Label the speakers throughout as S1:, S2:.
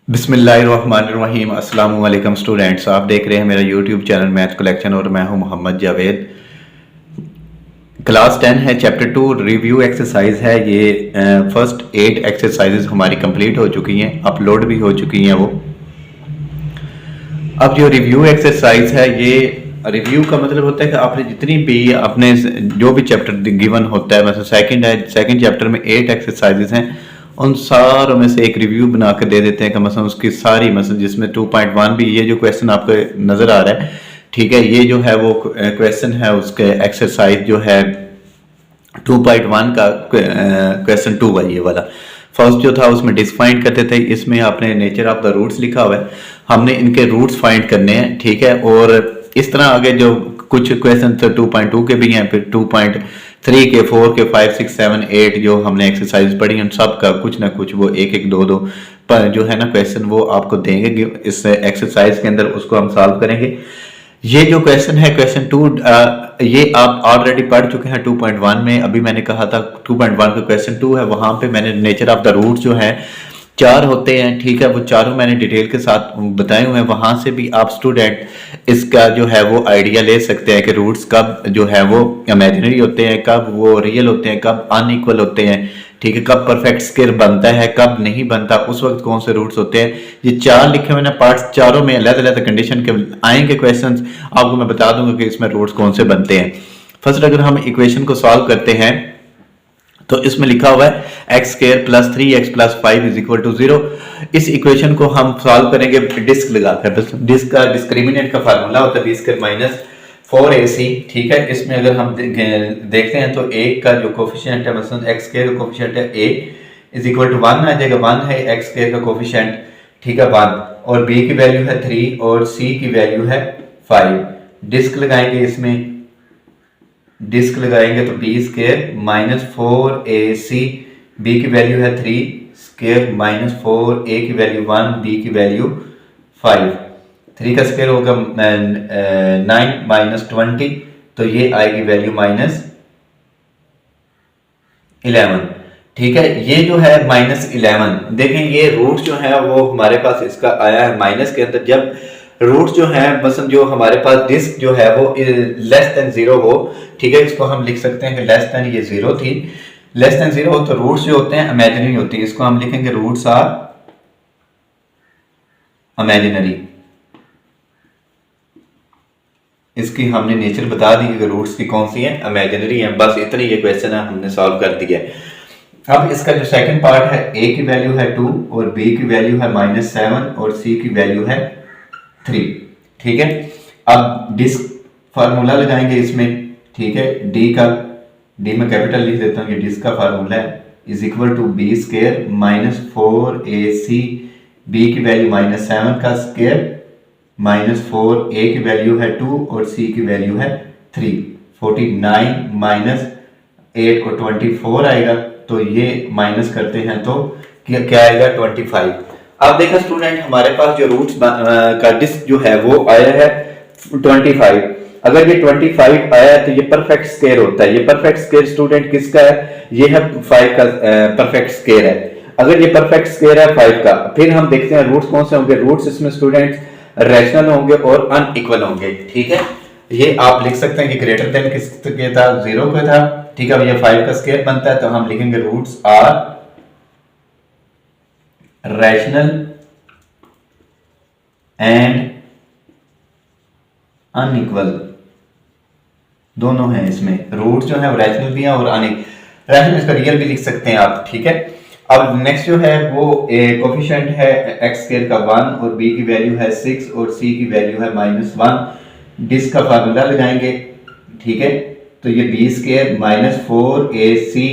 S1: बिस्मिल्लाहिर्रहमानिर्रहीम। अस्सलाम वालेकुम स्टूडेंट्स, आप देख रहे हैं मेरा यूट्यूब चैनल मैथ्स कलेक्शन और मैं हूं मोहम्मद जावेद। क्लास 10 है, चैप्टर 2 रिव्यू एक्सरसाइज है। ये फर्स्ट 8 एक्सरसाइजेज हमारी कंप्लीट हो चुकी हैं, अपलोड भी हो चुकी हैं वो। अब जो रिव्यू एक्सरसाइज है, ये रिव्यू का मतलब होता है कि आपने जितनी भी अपने जो भी चैप्टर गिवन होता है, मतलब सेकंड है, सेकंड चैप्टर में 8 एक्सरसाइजेज हैं, उन सारों में से एक रिव्यू बना के दे देते हैं कि मतलब उसकी सारी, मतलब जिसमें 2.1 भी, ये जो क्वेश्चन आपको नजर आ रहा है, ठीक है, ये जो है वो क्वेश्चन है, उसके एक्सरसाइज जो है 2.1 का क्वेश्चन 2 है ये वाला। फर्स्ट जो था उसमें डिस्क फाइंड करते थे, इसमें आपने नेचर ऑफ द रूट्स लिखा हुआ है, हमने इनके रूट्स फाइंड करने हैं, ठीक है। और इस तरह आगे जो कुछ क्वेश्चन 2.2 के भी हैं, फिर 2.3 के, 4 के, 5, 6, 7, 8 जो हमने एक्सरसाइज पढ़ी उन सब का कुछ ना कुछ वो एक एक दो दो पर जो है ना क्वेश्चन वो आपको देंगे इस एक्सरसाइज के अंदर, उसको हम सॉल्व करेंगे। ये जो क्वेश्चन है क्वेश्चन 2, ये आप ऑलरेडी पढ़ चुके हैं 2.1 में। अभी मैंने कहा था 2.1 का क्वेश्चन 2 है, वहां पे मैंने नेचर ऑफ द रूट जो है 4 होते हैं, ठीक है, वो चारों मैंने डिटेल के साथ बताए हुए हैं। वहां से भी आप स्टूडेंट इसका जो है वो आइडिया ले सकते हैं कि रूट्स कब जो है वो इमेजिनरी होते हैं, कब वो रियल होते हैं, कब अनइक्वल होते हैं, ठीक है, कब परफेक्ट स्क्वायर बनता है, कब नहीं बनता, उस वक्त कौन से रूट्स होते हैं। ये 4 लिखे हुए ना पार्ट्स, चारों में अलग अलग कंडीशन के आएंगे क्वेश्चंस, आपको मैं बता दूंगा कि इसमें रूट्स कौन से बनते हैं। फर्स्ट अगर हम इक्वेशन को सॉल्व करते हैं तो इसमें लिखा हुआ है x square plus 3x plus 5 is equal to 0। इस इक्वेशन को हम सॉल्व करेंगे डिस्क लगाकर। डिस्क का डिस्क्रिमिनेंट का फार्मूला होता है b स्क्वायर माइनस 4ac, ठीक है। इसमें अगर हम देखते हैं तो a का जो कोफिशिएंट है, मतलब एक्स स्क्वायर का कोफिशिएंट है a इज इक्वल टू 1 आ जाएगा। 1 है एक्स स्क्वायर का कोफिशिएंट, ठीक है, 1, और b की वैल्यू है 3 और c की वैल्यू है 5। डिस्क लगाएंगे, इसमें डिस्क लगाएंगे तो B square minus 4ac, B की वैल्यू है 3 स्क्वायर माइनस 4a की वैल्यू 1, b की वैल्यू 5। 3 का स्क्वायर होगा 9 माइनस 20, तो ये आएगी वैल्यू माइनस 11, ठीक है। ये जो है माइनस 11, देखें ये रूट जो है वो हमारे पास इसका आया है माइनस के अंदर। जब रूट जो है, मतलब जो हमारे पास डिस्क जो है वो लेस देन 0 हो, ठीक है, इसको हम लिख सकते हैं कि लेस देन, ये 0 थी, लेस देन 0 हो तो रूट्स जो होते हैं इमेजिनरी होती है। इसको हम लिखेंगे रूट्स आर इमेजिनरी। इसकी हमने नेचर बता दी कि रूट्स की कौन सी है, इमेजिनरी है। बस इतनी ये क्वेश्चन है, हमने सॉल्व कर दिया है। अब इसका जो सेकंड पार्ट है, a की वैल्यू है 2 और b की वैल्यू है -7 और c की वैल्यू है 3, ठीक है। अब डिस्क फार्मूला लगाएंगे इसमें, ठीक है। डी में कैपिटल लिख देता हूँ, ये डिस्क का फार्मूला है, is equal to B square minus 4ac, B की वैल्यू -7 का स्क्वायर माइनस 4a की वैल्यू है 2 और c की वैल्यू है 3। 49 माइनस 8 और 24 आएगा, तो ये माइनस करते हैं तो क्या आएगा 25। अब देखा स्टूडेंट, हमारे पास जो रूट्स का डिस्क जो है वो आया है 25। अगर ये 25 आया है तो ये परफेक्ट स्क्वायर होता है। ये परफेक्ट स्क्वायर स्टूडेंट किसका है, ये है 5 का परफेक्ट स्क्वायर है। अगर ये परफेक्ट स्क्वायर है 5 का, फिर हम देखते हैं रूट्स कौन से होंगे। रूट्स इसमें स्टूडेंट रैशनल होंगे और अनइक्वल होंगे, ठीक है। ये आप लिख सकते हैं कि ग्रेटर देन किसके था, 0 का था, ठीक है। अब ये 5 का स्क्वायर बनता है तो हम लिखेंगे roots are rational and unequal, दोनों हैं इसमें। रूट जो है वो रैशनल भी है और रैशनल, इसका रियल भी लिख सकते हैं आप, ठीक है। अब नेक्स्ट जो है वो कोफिशिएंट है एक्स स्क्वायर का 1 और b की वैल्यू है 6 और c की वैल्यू है -1। डिस्क का फार्मूला लगाएंगे, ठीक है, तो ये b square minus 4ac,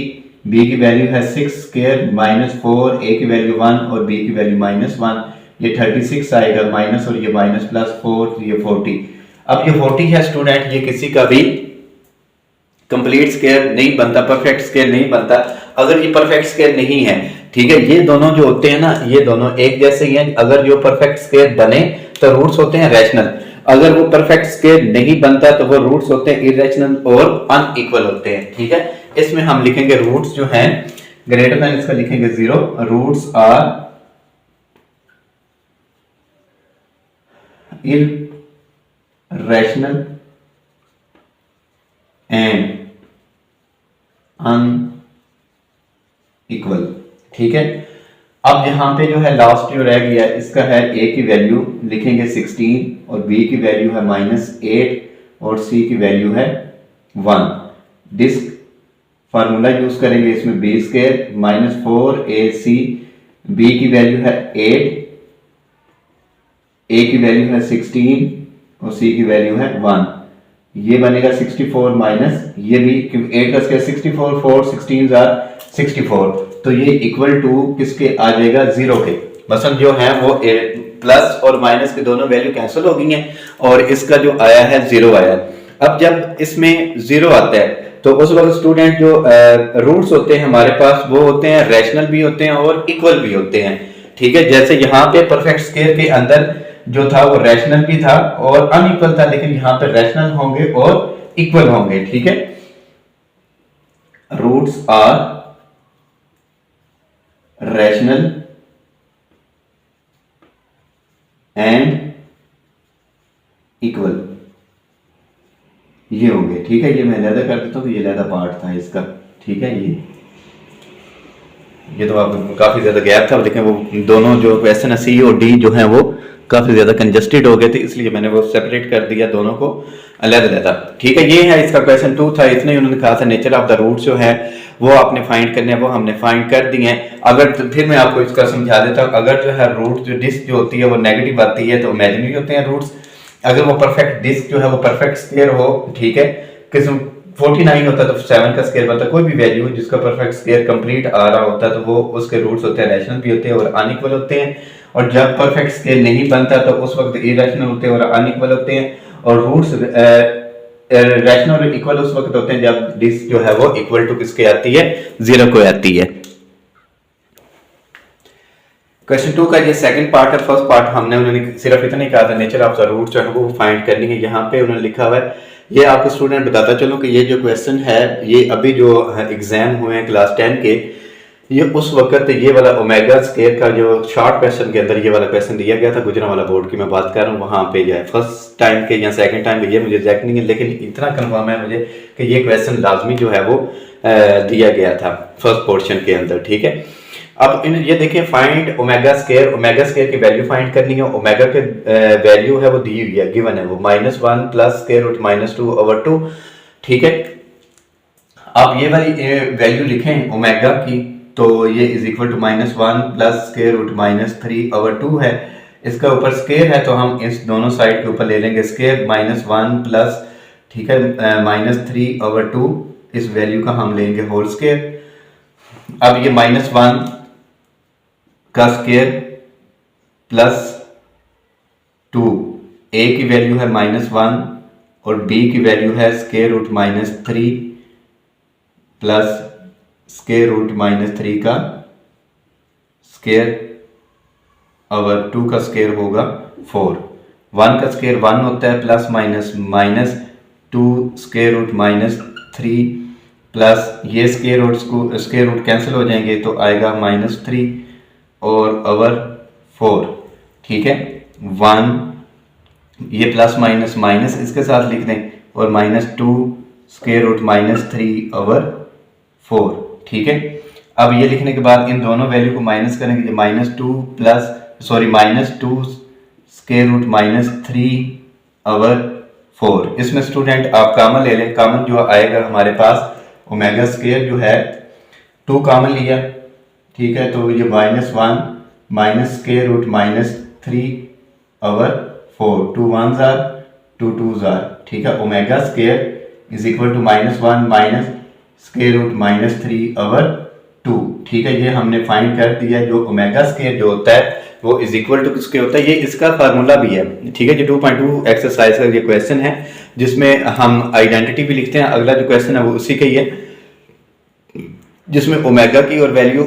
S1: b की वैल्यू है 6 स्क्वायर माइनस 4a की वैल्यू 1 और b की वैल्यू -1, ये 36 आएगा माइनस, और ये माइनस प्लस 4, ये 40। अब ये 40 है स्टूडेंट, ये किसी का भी कंप्लीट स्क्वायर नहीं बनता, परफेक्ट स्क्वायर नहीं बनता अगर ये परफेक्ट स्क्वायर नहीं है, ठीक है। ये दोनों जो होते हैं ना, ये दोनों एक जैसे ही हैं। अगर जो परफेक्ट स्क्वायर बने तो रूट्स होते हैं रैशनल, अगर वो परफेक्ट स्क्वायर नहीं बनता तो वो रूट्स होते हैं इरेशनल और अनइक्वल होते हैं, ठीक है। इसमें हम लिखेंगे रूट्स जो हैं ग्रेटर देन, इसका लिखेंगे 0, roots are irrational and unequal। ठीक है, अब यहाँ पे जो है लास्ट जो रह गया इसका है a की वैल्यू लिखेंगे 16 और b की वैल्यू है -8 और c की वैल्यू है 1। डिस्क फार्मूला यूज करेंगे इसमें b स्क्वायर -4ac, b की वैल्यू है 8, a की वैल्यू है 16 और c की वैल्यू है 1। ये बनेगा 64 माइनस ये भी, क्योंकि 8 का स्क्वायर 64, 4 16 आर 64, तो ये इक्वल टू किसके आ जाएगा 0 के। मसलन जो है वो प्लस और माइनस की दोनों वैल्यू कैंसिल हो गई हैं और इसका जो आया है 0 आया। अब जब इसमें 0 आता है तो उस वक्त स्टूडेंट जो रूट्स होते हैं हमारे पास वो होते हैं रैशनल भी होते हैं और इक्वल भी होते हैं। ठीक है, जैसे यहाँ पे परफेक्ट स्क्वायर के अंदर जो था वो रैशनल भी था और अनइक्वल था, लेकिन यहाँ पे रैशनल होंगे और इक्वल होंगे। ठीक है, roots are rational and equal, ये होंगे। ठीक है, ये मैं अलहदा कर देता हूँ, ये अलहदा पार्ट था इसका। ठीक है, ये तो आप काफी ज्यादा गैप था, लेकिन वो दोनों जो क्वेश्चन है सी और डी जो है वो काफी ज्यादा कंजस्टेड हो गए थे, इसलिए मैंने वो सेपरेट कर दिया दोनों को अलग-अलग। ठीक है, ये है इसका क्वेश्चन 2 था। इसमें उन्होंने कहा था नेचर ऑफ द रूट जो है वो आपने फाइंड करने हैं, वो हमने फाइंड कर दिए हैं। अगर तो फिर मैं आपको इसका समझा देता हूँ, अगर जो है रूट जो डिस्क जो होती है वो नेगेटिव आती है तो इमेजिनरी होते हैं रूट्स। अगर वो परफेक्ट डिस्क जो है वो परफेक्ट स्क्वायर हो, ठीक है, किस्म 49 होता है तो 7 का स्क्वायर बनता है। कोई भी वैल्यू जिसका परफेक्ट स्क्वायर कंप्लीट आ रहा होता है तो वो उसके रूट्स होते हैं रैशनल भी होते हैं और अनइक्वल होते हैं। और जब परफेक्ट स्क्वायर नहीं बनता तो उस वक्त इरेशनल होते हैं और अनइक्वल होते हैं। और रूट्स रैशनल और इक्वल उस वक्त होते हैं जब डिस्क जो है वो इक्वल टू किसके आती है, 0 को आती है। क्वेश्चन 2 का ये सेकंड पार्ट है। फर्स्ट पार्ट हमने उन्होंने सिर्फ इतना ही कहा था नेचर ऑफ द रूट जो है वो फाइंड करनी है। यहाँ पे उन्होंने लिखा हुआ है, ये आपको स्टूडेंट बताता चलो कि ये जो क्वेश्चन है ये अभी जो एग्जाम हुए हैं क्लास 10 के, ये उस वक्त ये वाला ओमेगा स्क्वायर का जो शॉर्ट क्वेश्चन के अंदर ये वाला क्वेश्चन दिया गया था, गुजरांवाला बोर्ड की मैं बात कर रहा हूँ, वहाँ पे जो है फर्स्ट टाइम के या सेकंड टाइम के, ये मुझे एग्जैक्ट नहीं है, लेकिन इतना कन्फर्म है मुझे कि ये क्वेश्चन लाजमी जो है वो दिया गया था फर्स्ट पोर्शन के अंदर। ठीक है, अब इन ये देखें, फाइंड ओमेगा स्क्वायर की वैल्यू फाइंड करनी है। ओमेगा के वैल्यू है वो दी हुई है, गिवन है वो -1 प्लस स्क्वायर रूट -2/2। ठीक है, आप ये वाली वैल्यू लिखें ओमेगा की, तो ये is equal to -1 plus square root -3/2 है। इसका ऊपर स्क्वायर है तो हम इस दोनों साइड के ऊपर ले लेंगे स्क्वायर, -1 प्लस, ठीक है, -3/2, इस वैल्यू का हम लेंगे होल स्क्वायर। अब ये -1 का स्क्वायर प्लस 2, a की वैल्यू है -1 और b की वैल्यू है square root -3 plus square root -3 का स्क्वायर और 2 का स्क्वायर होगा 4। 1 का स्क्वायर 1 होता है, plus minus 2 square root -3 plus ये स्क्वायर रूट कैंसिल हो जाएंगे तो आएगा -3 और ओवर 4। ठीक है, 1 ये प्लस माइनस इसके साथ लिख दें और -2 स्क्वायर रूट -3 ओवर 4। ठीक है, अब ये लिखने के बाद इन दोनों वैल्यू को माइनस करेंगे, -2 स्क्वायर रूट -3 ओवर 4। इसमें स्टूडेंट आप कॉमन ले लें, कॉमन जो आएगा हमारे पास ओमेगा स्क्वायर जो है 2 कॉमन लिया, ठीक है, तो ये -1 minus square root -3 over 4, 2 1s are 2 2s are. ठीक है, omega square is equal to -1 minus square root -3 over 2। ठीक है, ये हमने फाइंड कर दिया। जो ओमेगा स्क्वायर जो होता है वो इज इक्वल टू किसके होता है, ये इसका फार्मूला भी है। ठीक है, जो 2.2 एक्सरसाइज का ये क्वेश्चन है जिसमें हम आइडेंटिटी भी लिखते हैं। अगला जो क्वेश्चन है वो उसी का ही है, जिसमें ओमेगा की और वैल्यू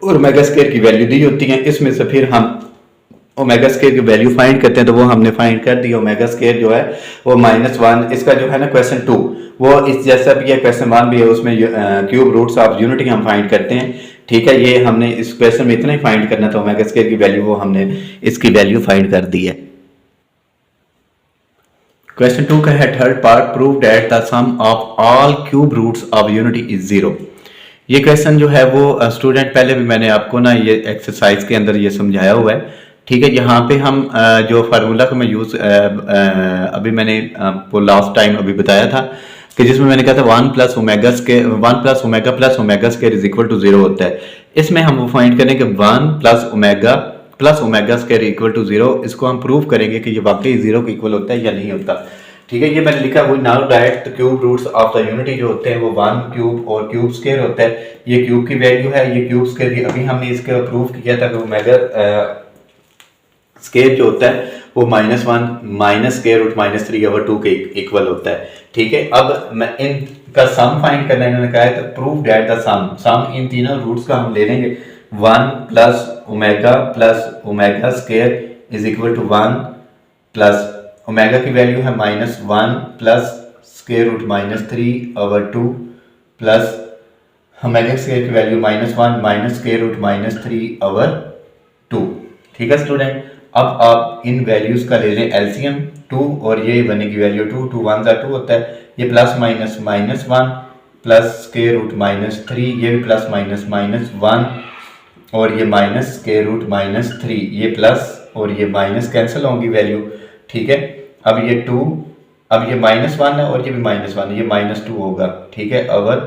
S1: और ओमेगा स्क्वायर की वैल्यू दी होती है। इसमें से फिर हम ओमेगा स्क्वायर की वैल्यू फाइंड करते हैं, तो वो हमने फाइंड कर दी। ओमेगा स्क्वायर जो है वो -1, इसका जो है ना क्वेश्चन 2 वो इस जैसा भी है, क्वेश्चन 1 भी है, उसमें क्यूब रूट्स ऑफ यूनिटी हम फाइंड करते हैं। ठीक है, ये हमने इस क्वेश्चन में इतना ही फाइंड करना था, ओमेगा स्क्वायर की वैल्यू, वो हमने इसकी वैल्यू फाइंड कर दी है। क्वेश्चन 2 का है third part, prove that the sum of all cube roots of unity is 0। ये क्वेश्चन जो है वो स्टूडेंट पहले भी मैंने आपको ना ये एक्सरसाइज के अंदर ये समझाया हुआ है, ठीक है। यहाँ पे हम जो फार्मूला को मैं यूज अभी मैंने आपको लास्ट टाइम अभी बताया था कि जिसमें मैंने कहा था 1 plus omega square 1 plus omega plus omega square is equal to 0 होता है। इसमें हम वो फाइंड करें कि 1 plus omega square equal to 0, इसको हम प्रूव करेंगे कि ये वाकई 0 के इक्वल होता है या नहीं होता, ठीक है। ये मैंने लिखा वो now that the cube roots of the unity जो होते हैं वो 1 क्यूब और क्यूब स्क्वायर होता है। ये क्यूब की वैल्यू है, ये क्यूब स्क्वायर की अभी हमने इसके प्रूव किया था कि ओमेगा स्क्वायर जो होता है वो -1 माइनस स्क्वायर रूट -3/2 के इक्वल होता है, ठीक है। अब मैं इनका सम फाइंड करना है, इन्होंने कहा है तो प्रूव दैट द सम इन तीनों रूट्स का हम ले लेंगे 1 plus omega square is equal to 1 plus omega की वैल्यू है -1 plus square root -3/2 plus omega square की वैल्यू -1 माइनस स्क्वायर रूट -3/2, ठीक है स्टूडेंट। अब आप इन वैल्यूज का ले लें एलसीएम 2 और ये बनेगी वैल्यू 2 2 1 2 होता है, ये plus minus -1 plus square root -3, ये भी प्लस माइनस -1 और ये माइनस स्क्वायर रूट -3, ये प्लस और ये माइनस कैंसिल होंगी वैल्यू, ठीक है। अब ये 2, अब ये -1 है और ये भी -1, ये -2 होगा, ठीक है, ओवर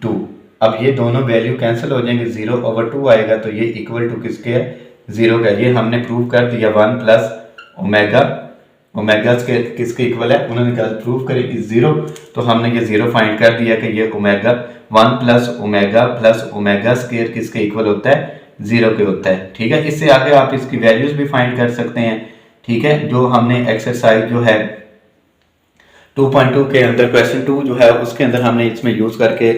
S1: 2। अब ये दोनों वैल्यू कैंसिल हो जाएंगे, 0/2 आएगा, तो ये इक्वल टू किसके है 0 का। ये हमने प्रूव कर दिया 1 प्लस ओमेगा किसके इक्वल है, उन्होंने कहा प्रूव करें इज 0, तो हमने ये 0 फाइंड कर दिया कि ये ओमेगा 1 प्लस ओमेगा स्क्वायर किसके इक्वल होता है 0 के होता है, ठीक है। इससे आगे आप इसकी वैल्यूज भी फाइंड कर सकते हैं, ठीक है। जो हमने एक्सरसाइज जो है 2.2 के अंदर क्वेश्चन 2 जो है उसके अंदर हमने इसमें यूज करके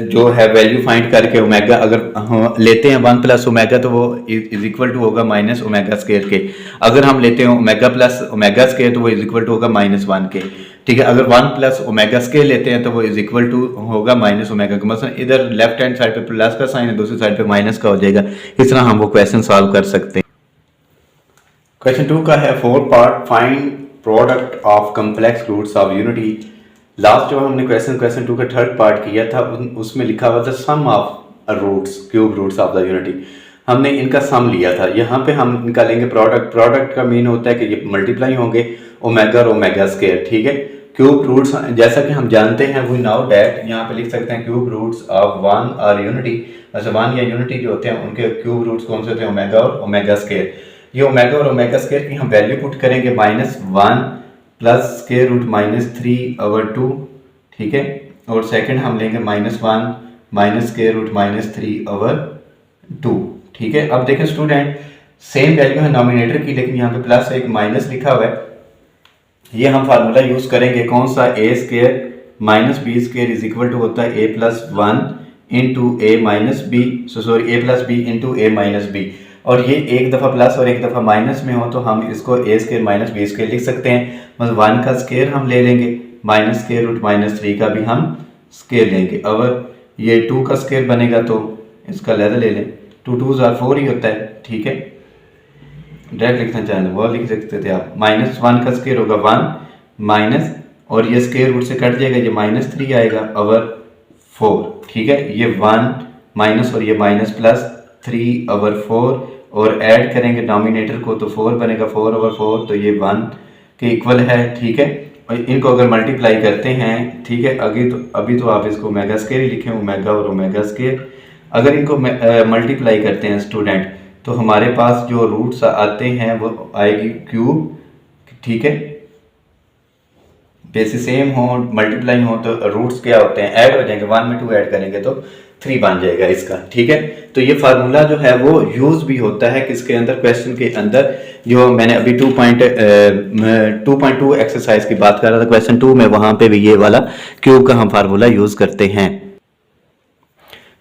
S1: जो है वैल्यू फाइंड करके ओमेगा अगर हम लेते हैं 1 प्लस ओमेगा तो वो इज इक्वल टू होगा माइनस ओमेगा स्क्वायर के। अगर हम लेते हैं ओमेगा प्लस ओमेगा स्क्वायर तो वो इज इक्वल टू होगा -1 के, ठीक है। अगर 1 प्लस ओमेगा स्क्वायर लेते हैं तो वो इज इक्वल टू होगा माइनस ओमेगा का। मतलब इधर लेफ्ट हैंड साइड पे प्लस का साइन है, दूसरी साइड पे माइनस का हो जाएगा। इस तरह हम वो क्वेश्चन सॉल्व कर सकते हैं। क्वेश्चन 2 का है 4 part, find product of complex roots of unity. Last जो हमने क्वेश्चन 2 का थर्ड पार्ट किया था उसमें लिखा हुआ था sum of roots cube roots of the unity. हमने इनका सम लिया था, यहाँ पे हम इनका लेंगे प्रोडक्ट का मीन होता है कि ये मल्टीप्लाई होंगे ओमेगा और ओमेगा स्क्वायर, ठीक है। क्यूब रूट्स जैसा कि हम जानते हैं वी नाउ दैट, यहाँ पे लिख सकते हैं क्यूब रूट्स ऑफ 1 और यूनिटी, वैसे 1 या यूनिटी जो होते हैं उनके क्यूब रूट्स कौन से होते हैं ओमेगा और ओमेगा स्क्वायर। ये ओमेगा और ओमेगा स्क्वायर की हम वैल्यू पुट करेंगे -1 प्लस स्क्वायर रूट -3/2, ठीक है। और सेकंड हम लेंगे -1 माइनस स्क्वायर रूट -3/2, ठीक है। अब देखें स्टूडेंट सेम वैल्यू है नॉमिनेटर की, लेकिन यहाँ पे प्लस एक माइनस लिखा हुआ है। ये हम फार्मूला यूज करेंगे कौन सा, a square minus B square is equal to होता है a plus 1 into a minus B, a plus B into a minus B. और ये एक दफ़ा प्लस और एक दफ़ा माइनस में हो तो हम इसको a square minus B square लिख सकते हैं। मतलब 1 का स्क्वायर हम ले लेंगे, माइनस स्क्वायर रूट -3 का भी हम स्क्वायर लेंगे। अगर ये 2 का स्क्वायर बनेगा तो इसका लेदर ले लें, 2 2 4 ही होता है, ठीक है। डायरेक्ट लिखना चाहें वो लिख सकते थे आप, -1 का स्क्वायर होगा 1 माइनस और ये स्क्वायर रूट से कट जाएगा, ये -3 आएगा ओवर 4, ठीक है। ये 1 माइनस और ये माइनस प्लस 3/4 और ऐड करेंगे डोमिनेटर को तो 4 बनेगा, 4/4 तो ये 1 के इक्वल है, ठीक है। और इनको अगर मल्टीप्लाई करते हैं, ठीक है, अभी तो आप इसको ओमेगा स्क्वायर ही लिखें, ओमेगा और ओमेगा स्क्वायर। अगर इनको मल्टीप्लाई करते हैं स्टूडेंट तो हमारे पास जो रूट्स आते हैं वो आएगी क्यूब, ठीक है। बेसिस सेम हो मल्टीप्लाई हो तो रूट्स क्या होते हैं ऐड हो जाएंगे, 1 में 2 ऐड करेंगे तो 3 बन जाएगा इसका, ठीक है। तो ये फार्मूला जो है वो यूज भी होता है किसके अंदर, क्वेश्चन के अंदर। जो मैंने अभी 2.2 एक्सरसाइज की बात कर रहा था क्वेश्चन 2 में, वहां पे भी ये वाला क्यूब का हम फार्मूला यूज करते हैं।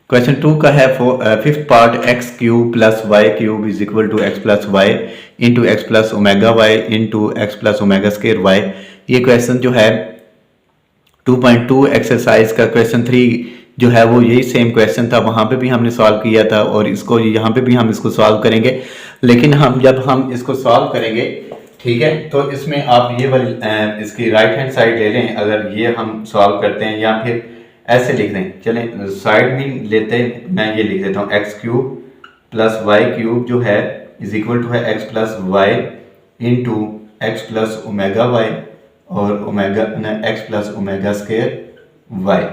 S1: क्वेश्चन 2 का है 5th part, x cube plus Y cube is equal to x plus Y into x plus omega Y into x plus omega square Y. ये क्वेश्चन जो है 2.2 एक्सरसाइज का क्वेश्चन 3 जो है वो यही सेम क्वेश्चन था, वहां पे भी हमने सॉल्व किया था और इसको यहाँ पे भी हम इसको सॉल्व करेंगे। लेकिन हम जब हम इसको सॉल्व करेंगे ठीक है, तो इसमें आप ये वाली इसकी राइट हैंड साइड ले लें, अगर ये हम सॉल्व करते हैं या फिर ऐसे लिख दें, चलें साइड में लेते हैं, मैं ये लिख देता हूँ x cube plus Y cube जो है इज इक्वल टू है x plus Y into x plus omega y और omega x plus omega square Y.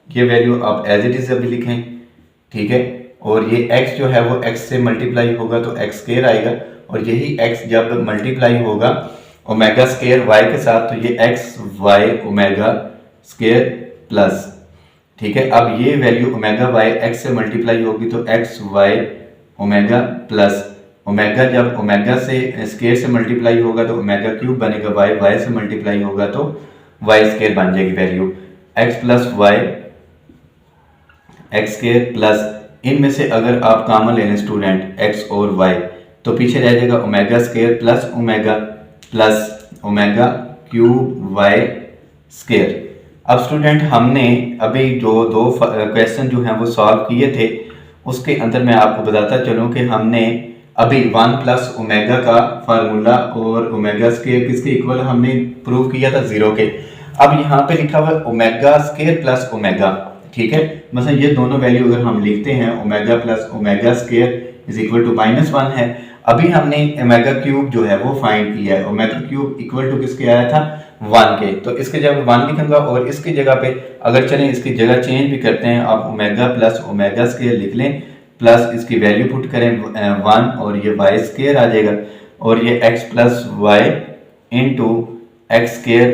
S1: ये वैल्यू आप एज इट इज अभी लिखें, ठीक है। और ये x जो है वो x से मल्टीप्लाई होगा तो x स्क्वायर आएगा, और यही x जब मल्टीप्लाई होगा ओमेगा स्क्वायर y के साथ तो ये x y omega square plus, ठीक है। अब ये वैल्यू ओमेगा y x से मल्टीप्लाई होगी तो x y omega plus omega जब ओमेगा से स्क्वायर से मल्टीप्लाई होगा तो ओमेगा क्यूब बनेगा, y y से मल्टीप्लाई होगा तो y स्क्वायर बन जाएगी value x plus Y X square plus, इनमें से अगर आप कॉमन ले लें स्टूडेंट x और y तो पीछे रह जाएगा omega square plus omega cube y square. अब स्टूडेंट हमने अभी जो दो क्वेश्चन जो हैं वो सॉल्व किए थे, उसके अंदर मैं आपको बताता चलूँ कि हमने अभी 1 प्लस ओमेगा का फार्मूला और ओमेगा स्क्वायर किसके इक्वल हमने प्रूव किया था 0 के। अब यहाँ पे लिखा हुआ है ओमेगा स्क्वायर प्लस ओमेगा, ठीक है। मतलब ये दोनों वैल्यू अगर हम लिखते हैं omega plus omega square is equal to -1 है। अभी हमने ओमेगा क्यूब जो है वो फाइंड किया है, ओमेगा क्यूब इक्वल टू किसके आया था 1 के, तो इसके जगह 1 लिखूंगा और इसकी जगह पे अगर चलें इसकी जगह चेंज भी करते हैं, आप ओमेगा प्लस ओमेगा स्क्वायर लिख लें प्लस इसकी वैल्यू पुट करें 1 और ये वाई स्क्वायर आ जाएगा, और ये x plus Y into X square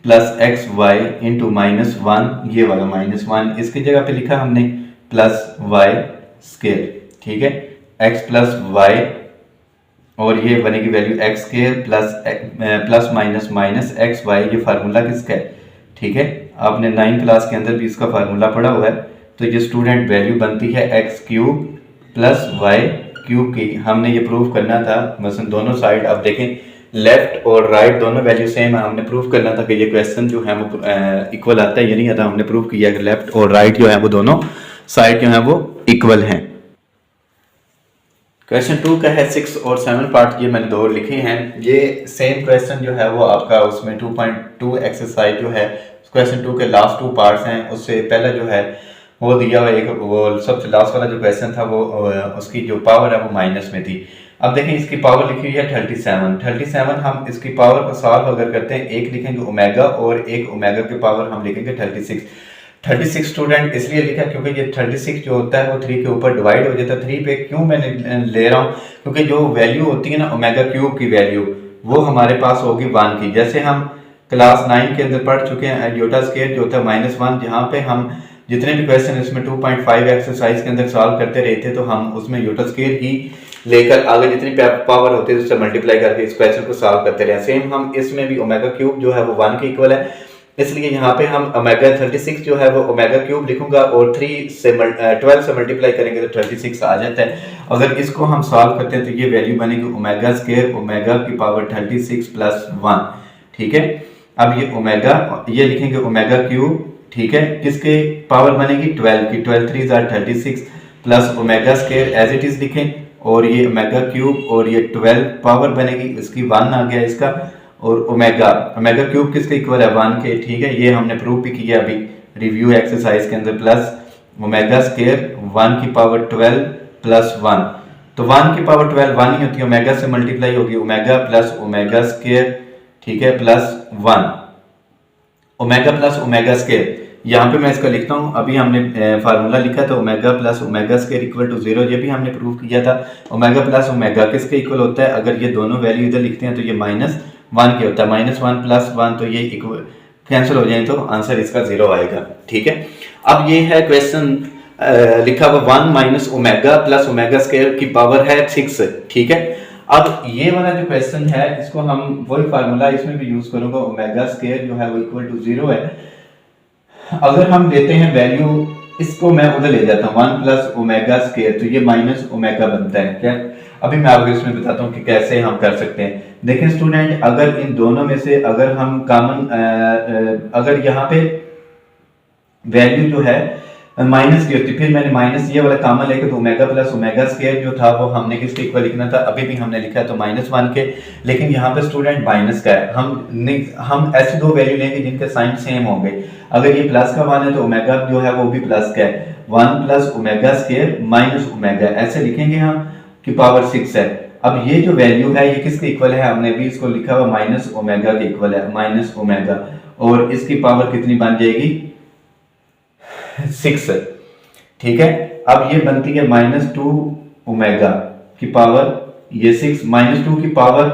S1: plus X Y into -1, ये वाला -1 इसकी जगह पे लिखा हमने प्लस वाई स्क्वायर, ठीक है। x प्लस वाई और ये बनेगी value X square plus minus X Y, ये फार्मूला किसका है, ठीक है। आपने 9 क्लास के अंदर भी इसका फार्मूला पढ़ा हुआ है। तो ये स्टूडेंट वैल्यू बनती है X cube plus Y cube की। हमने ये प्रूव करना था, मसलन दोनों साइड आप देखें लेफ्ट और राइट दोनों वैल्यू सेम है, हमने प्रूव करना था कि ये क्वेश्चन जो है वो इक्वल आता है या नहीं आता। हमने प्रूव किया कि लेफ्ट और राइट जो है वो दोनों साइड जो है वो इक्वल हैं। क्वेश्चन 2 का है 6 और 7 पार्ट, ये मैंने 2 लिखे हैं। ये सेम क्वेश्चन जो है वो आपका उसमें 2.2 एक्सरसाइज जो है क्वेश्चन 2 के लास्ट 2 पार्ट्स हैं। उससे पहले जो है वो दिया हुआ एक वो सबसे लास्ट वाला जो क्वेश्चन था वो उसकी जो पावर है वो माइनस में थी। अब देखें इसकी पावर लिखी हुई है 37। हम इसकी पावर को सॉल्व अगर करते हैं, एक लिखेंगे ओमेगा और एक ओमेगा की पावर हम लिखेंगे 36 स्टूडेंट इसलिए लिखा क्योंकि ये 36 जो होता है वो 3 के ऊपर डिवाइड हो जाता है। 3 पे क्यों मैंने ले रहा हूँ, क्योंकि जो वैल्यू होती है ना ओमेगा क्यूब की वैल्यू वो हमारे पास होगी 1 की। जैसे हम क्लास 9 के अंदर पढ़ चुके हैं आयोटा स्क्वायर जो होता है -1, जहाँ पे हम जितने भी क्वेश्चन इसमें 2.5 एक्सरसाइज के अंदर सॉल्व करते रहे थे तो हम उसमें यूटा स्क्वायर ही लेकर आगे जितनी पावर होती है उससे मल्टीप्लाई करके इस क्वेश्चन को सॉल्व करते रहे। सेम हम इसमें भी ओमेगा क्यूब जो है वो 1 के इक्वल है, इसलिए यहाँ पे हम ओमेगा 36 जो है वो ओमेगा क्यूब लिखूंगा और 12 से मल्टीप्लाई करेंगे तो 36 आ जाता है। अगर इसको हम सॉल्व करते हैं तो ये वैल्यू बनेगी ओमेगा स्क्वायर ओमेगा की पावर 36 प्लस 1, ठीक है। अब ये ओमेगा ये लिखेंगे ओमेगा क्यूब, ठीक है, किसके पावर बनेगी 12 की, 12 3 जार 36 plus omega square as it is लिखें और ये ओमेगा क्यूब और ये 12 पावर बनेगी इसकी 1 आ गया इसका, और ओमेगा क्यूब किसके इक्वल है 1 के, ठीक है। ये हमने प्रूव भी किया अभी रिव्यू एक्सरसाइज के अंदर, प्लस ओमेगा स्क्वायर 1 की पावर 12 प्लस 1, तो 1 की पावर 12 1 ही होती है, ओमेगा से मल्टीप्लाई होगी ओमेगा प्लस ओमेगा स्क्वायर, ठीक है, plus 1 omega plus omega square. यहाँ पे मैं इसका लिखता हूँ, अभी हमने फार्मूला लिखा था omega plus omega square equal to 0, ये भी हमने प्रूव किया था। ओमेगा प्लस ओमेगा किसके इक्वल होता है, अगर ये दोनों वैल्यू इधर लिखते हैं तो ये -1 के होता है, -1 प्लस 1 तो ये इक्वल कैंसिल हो जाए तो आंसर इसका 0 आएगा, ठीक है। अब ये है क्वेश्चन लिखा हुआ 1 minus omega plus omega square की पावर है 6, ठीक है। अब ये वाला जो क्वेश्चन है इसको हम वही फार्मूला इसमें भी यूज करूंगा, ओमेगा स्क्वायर जो है वो इक्वल टू 0 है। अगर हम लेते हैं वैल्यू इसको मैं उधर ले जाता हूँ 1 प्लस ओमेगा स्क्वायर तो ये माइनस ओमेगा बनता है क्या। अभी मैं आपको इसमें बताता हूँ कि कैसे हम कर सकते हैं। देखें स्टूडेंट अगर इन दोनों में से अगर हम कॉमन अगर यहाँ पे वैल्यू जो है माइनस की होती, फिर मैंने माइनस ये वाला कामन लेके तो ओमेगा प्लस ओमेगा स्क्वायर जो था वो हमने किसके इक्वल लिखना था, अभी भी हमने लिखा है तो -1 के, लेकिन यहाँ पे स्टूडेंट माइनस का है, हम ऐसी दो वैल्यू लेंगे जिनके साइन सेम होंगे। अगर ये प्लस का 1 है तो ओमेगा जो है वो भी प्लस का है, 1 plus omega square minus omega, ऐसे लिखेंगे हम कि पावर 6 है। अब ये जो वैल्यू है ये किसके इक्वल है, हमने भी इसको लिखा हुआ माइनस ओमेगा के इक्वल है, माइनस ओमेगा, और इसकी पावर कितनी बन जाएगी 6, ठीक है। अब ये बनती है -2 ओमेगा की पावर ये 6, -2 की पावर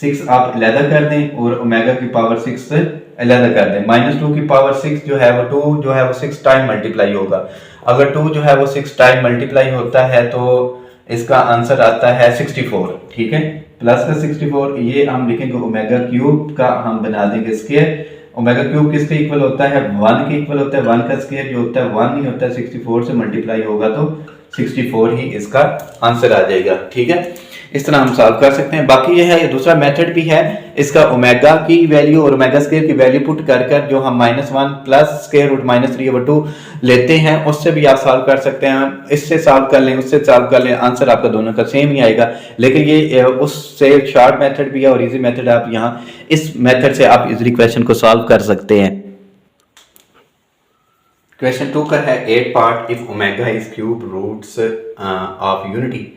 S1: 6 आप अलहदा कर दें और ओमेगा की पावर 6 से अलहदा कर दें। -2 की पावर 6 जो है वो 2 जो है वो 6 टाइम मल्टीप्लाई होगा, अगर 2 जो है वो 6 टाइम मल्टीप्लाई होता है तो इसका आंसर आता है 64, ठीक है, प्लस का 64, ये हम लिखेंगे ओमेगा क्यूब का हम बना देंगे स्क्वायर। ओमेगा क्यूब किसके इक्वल होता है 1 के इक्वल होता है, 1 का स्क्वायर जो होता है 1 नहीं होता है, 64 से मल्टीप्लाई होगा तो 64 ही इसका आंसर आ जाएगा, ठीक है। इस तरह हम सॉल्व कर सकते हैं। बाकी ये है, ये दूसरा मेथड भी है, इसका ओमेगा की वैल्यू और ओमेगा स्क्वायर की वैल्यू पुट कर कर जो हम -1 प्लस स्क्वायर रूट -3/2 लेते हैं उससे भी आप सॉल्व कर सकते हैं। इससे सॉल्व कर लें, उससे सॉल्व कर लें, आंसर आपका दोनों का सेम ही आएगा, लेकिन ये उससे शॉर्ट मेथड भी है और इजी मेथड आप यहाँ इस मेथड से आप इजीली क्वेश्चन को सॉल्व कर सकते हैं। क्वेश्चन 2 का है 8 part, if omega is cube roots of unity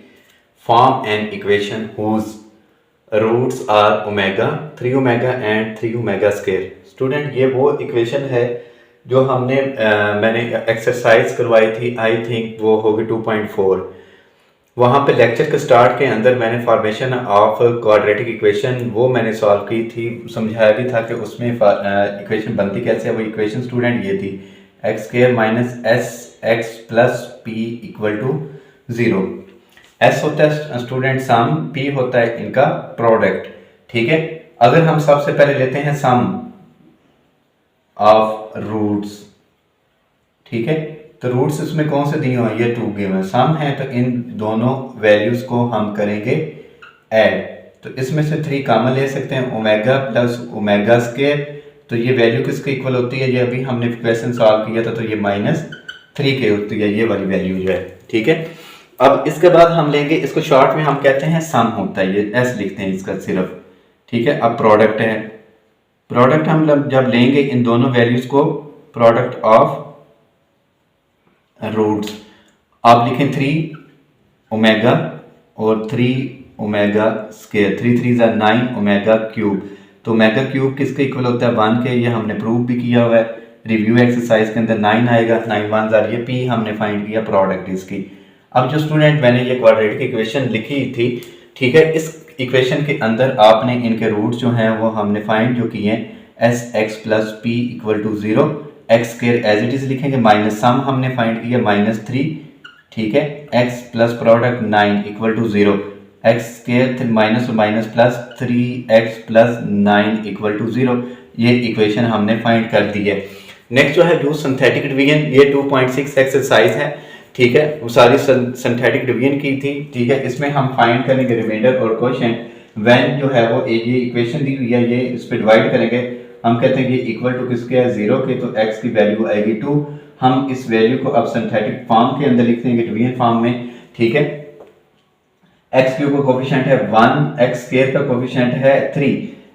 S1: form an equation whose roots are omega, 3 omega and 3 omega square। Student ये वो इक्वेशन है जो हमने मैंने एक्सरसाइज करवाई थी, आई थिंक वो होगी 2.4। वहाँ पे लेक्चर के स्टार्ट के अंदर मैंने फॉर्मेशन ऑफ क्वाड्रेटिक इक्वेशन वो मैंने सॉल्व की थी, समझाया भी था कि उसमें इक्वेशन बनती कैसे है। वो इक्वेशन स्टूडेंट ये थी x² minus sx plus p equal to 0। S होता है स्टूडेंट सम, P होता है इनका प्रोडक्ट, ठीक है। अगर हम सबसे पहले लेते हैं सम ऑफ रूट्स, ठीक है, तो रूट्स इसमें कौन से दिए हुए हैं, ये 2 गिवन सम है, तो इन दोनों वैल्यूज को हम करेंगे ऐड, तो इसमें से 3 कॉमन ले सकते हैं, ओमेगा प्लस ओमेगा स्क्वायर, तो ये वैल्यू किसके इक्वल होती है, ये अभी हमने क्वेश्चन सॉल्व किया था तो ये -3 के होती है, ये वाली वैल्यू जो है, ठीक है। अब इसके बाद हम लेंगे, इसको शॉर्ट में हम कहते हैं सम होता है, ये एस लिखते हैं इसका सिर्फ, ठीक है। अब प्रोडक्ट है, प्रोडक्ट हम जब लेंगे इन दोनों वैल्यूज को, प्रोडक्ट ऑफ रूट्स, आप लिखें 3 ओमेगा और 3 ओमेगा स्क्वायर, 3 3 ज़ा 9 ओमेगा क्यूब, तो ओमेगा क्यूब किसके इक्वल होता है 1 के, ये हमने प्रूव भी किया हुआ है, रिव्यू एक्सरसाइज के अंदर 9 आएगा, 9 1 ज़ा, ये पी हमने फाइंड किया प्रोडक्ट इसकी। अब जो स्टूडेंट मैंने ये क्वाड्रेटिक इक्वेशन लिखी थी, ठीक है, इस इक्वेशन के अंदर आपने इनके रूट्स जो हैं वो हमने फाइंड जो किए हैं, sx plus p equal to 0, x square as it is लिखेंगे, माइनस सम हमने फाइंड किया -3, ठीक है, x plus product 9 equal to 0, x square minus minus plus 3x plus 9 equal to 0, ये इक्वेशन हमने फाइंड कर दी है। नेक्स्ट जो है यूज सिंथेटिक डिवीजन, ये 2.6 एक्सरसाइज है, ठीक है, वो सारी सिंथेटिक डिवीजन की थी, ठीक है। इसमें हम फाइंड करेंगे रिमाइंडर और क्वोशिएंट, व्हेन जो है वो ये इक्वेशन दी हुई है, ये इस पे डिवाइड करेंगे, हम कहते हैं कि इक्वल टू किसके है 0 के, तो x की वैल्यू आएगी 2, हम इस वैल्यू को अब सिंथेटिक फॉर्म के अंदर लिख देंगे डिवीजन फॉर्म में, ठीक है। x क्यूब का कोफिशिएंट है 1, x स्क्वायर का कोफिशिएंट है 3।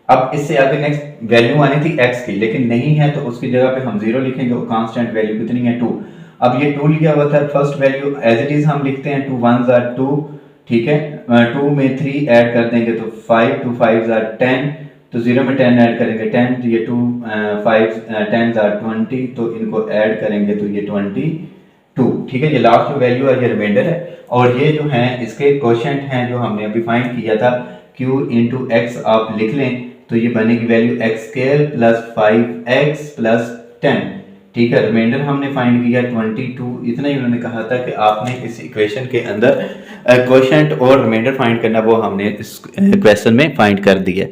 S1: अब इससे आगे नेक्स्ट वैल्यू आनी थी x की, लेकिन नहीं है तो उसकी जगह पे हम 0 लिखेंगे और कांस्टेंट वैल्यू कितनी है 2। अब ये 2 लिखा हुआ था, first value as it is हम लिखते हैं, 2 1 ज़ा 2, ठीक है, 2 में 3 ऐड कर देंगे तो 5, 2 5 ज़ा 10, तो 0 में 10 ऐड करेंगे 10, तो ये 2 5 10 ज़ा 20, तो इनको ऐड करेंगे तो ये 22, ठीक है। ये लास्ट जो वैल्यू है ये रिमाइंडर है, और ये जो है इसके कोशेंट हैं जो हमने अभी फाइंड किया था, q इंटू एक्स आप लिख लें तो ये बनेगी value X square plus 5x plus 10, ठीक है। रिमाइंडर हमने फाइंड किया 22, इतना ही उन्होंने कहा था कि आपने इस इक्वेशन के अंदर क्वोशिएंट और रिमाइंडर फाइंड करना, वो हमने इस क्वेश्चन में फाइंड कर दिया।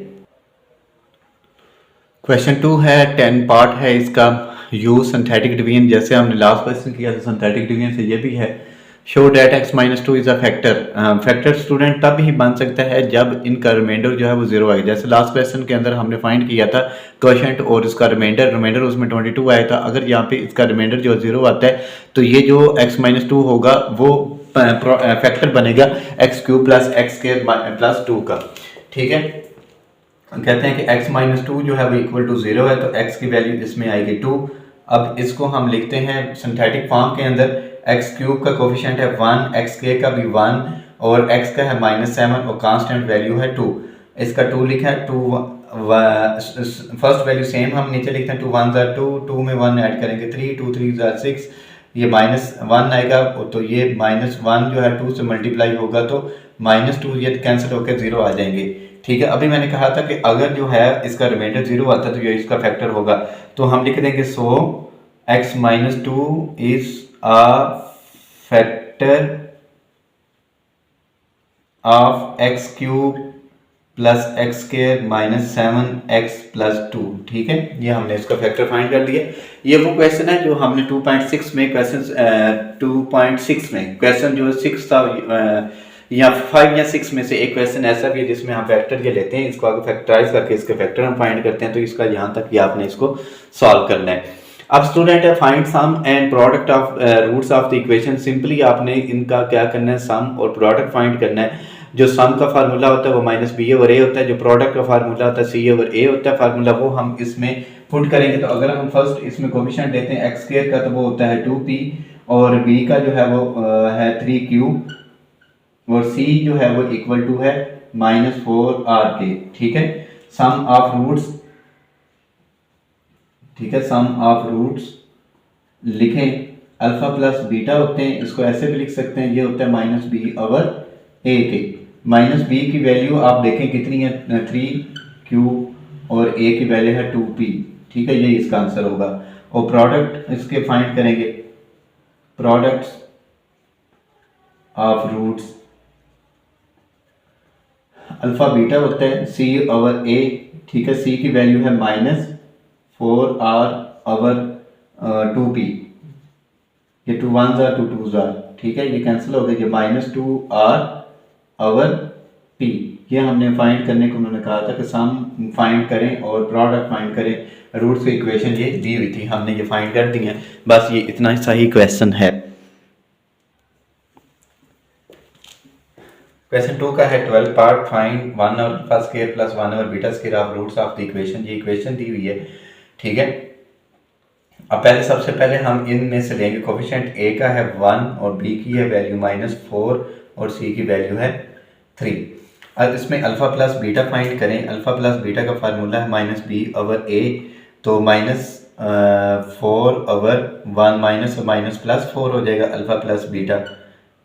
S1: क्वेश्चन 2 है 10 पार्ट है इसका, यूज सिंथेटिक डिवीजन, जैसे हमने लास्ट क्वेश्चन किया था सिंथेटिक डिवीजन से ये भी है। Show that x minus two is a factor. Factor student तब ही बन सकता है जब इनका रिमाइंडर जो है वो जीरो आए। जैसे लास्ट क्वेश्चन के अंदर हमने फाइंड किया था क्वोशंट और इसका रिमाइंडर उसमें 22 आया था। अगर यहाँ पे इसका रिमाइंडर जो जीरो आता है तो ये जो एक्स माइनस टू होगा वो फैक्टर बनेगा एक्स क्यूब प्लस एक्स के प्लस टू का। ठीक है, कहते हैं कि x माइनस टू जो है वो इक्वल टू जीरो है, तो x की वैल्यू इसमें आएगी 2। अब इसको हम लिखते हैं सिंथेटिक फॉर्म के अंदर, एक्स क्यूब का कोफिशिएंट है 1, एक्स के का भी 1 और x का है -7 और कांस्टेंट वैल्यू है 2। इसका 2 लिखा है, 2 फर्स्ट वैल्यू सेम हम नीचे लिखते हैं, 2 1 ज़ा 2, 2 में 1 ऐड करेंगे 3, 2 3 ज़ा 6, ये -1 आएगा तो ये -1 जो है 2 से मल्टीप्लाई होगा तो -2 ये कैंसिल होकर 0 आ जाएंगे। ठीक है, अभी मैंने कहा था कि अगर जो है इसका रिमाइंडर 0 आता है तो ये इसका फैक्टर होगा, तो हम लिख देंगे सो x minus two is a factor of x cube plus x square minus 7x plus 2। ठीक है, ये हमने इसका फैक्टर फाइंड कर दिया। ये वो क्वेश्चन है जो हमने 2.6 में क्वेश्चन जो 6 था या 5 या 6 में से एक क्वेश्चन ऐसा भी है जिसमें हम फैक्टर ये लेते हैं, इसको आगे फैक्टराइज करके इसके फैक्टर हम फाइंड करते हैं। तो इसका यहाँ तक ही आपने इसको सॉल्व करना है। अब स्टूडेंट है find sum and product of roots of the equation. Simply आपने इनका क्या करना है, सम और प्रोडक्ट फाइंड करना है। जो सम का फार्मूला होता है वो -b ओवर a होता है, जो प्रोडक्ट का फार्मूला होता है c ओवर a होता है फार्मूला, वो हम इसमें पुट करेंगे। तो अगर हम फर्स्ट इसमें कोफिशिएंट देते हैं एक्स स्क्वायर का तो वो होता है 2p और b का जो है वो है 3q और c जो है वो इक्वल टू है -4r के। ठीक है, सम ऑफ रूट्स, ठीक है, सम ऑफ रूट्स लिखें, अल्फा प्लस बीटा होते हैं, इसको ऐसे भी लिख सकते हैं, ये होता है -b ओवर a के। -b की वैल्यू आप देखें कितनी है, 3q और a की वैल्यू है 2p। ठीक है, ये इसका आंसर होगा। और प्रोडक्ट इसके फाइंड करेंगे, products of roots alpha beta होता है c ओवर a। ठीक है, c की वैल्यू है -4r ओवर 2p, ये 2 1 ज़ा 2 2 ज़ा। ठीक है, ये कैंसिल हो गया, ये -2r ओवर p। ये हमने फाइंड करने को उन्होंने कहा था कि सम फाइंड करें और प्रोडक्ट फाइंड करें। रूट्स की इक्वेशन ये दी हुई थी, हमने ये फाइंड कर दी है। बस ये इतना सही क्वेश्चन है। क्वेश्चन 2 का है 12 part find 1 over alpha square plus 1 over beta square of roots of the equation. ये इक्वेशन दी हुई है। ठीक है, अब पहले सबसे पहले हम इनमें से लेंगे, कोफिशिएंट a का है 1 और b की है वैल्यू -4 और c की वैल्यू है 3। अब इसमें अल्फा प्लस बीटा फाइंड करें। अल्फा प्लस बीटा का फार्मूला है -b ओवर a, तो -4 ओवर 1 माइनस और माइनस प्लस 4 हो जाएगा अल्फा प्लस बीटा।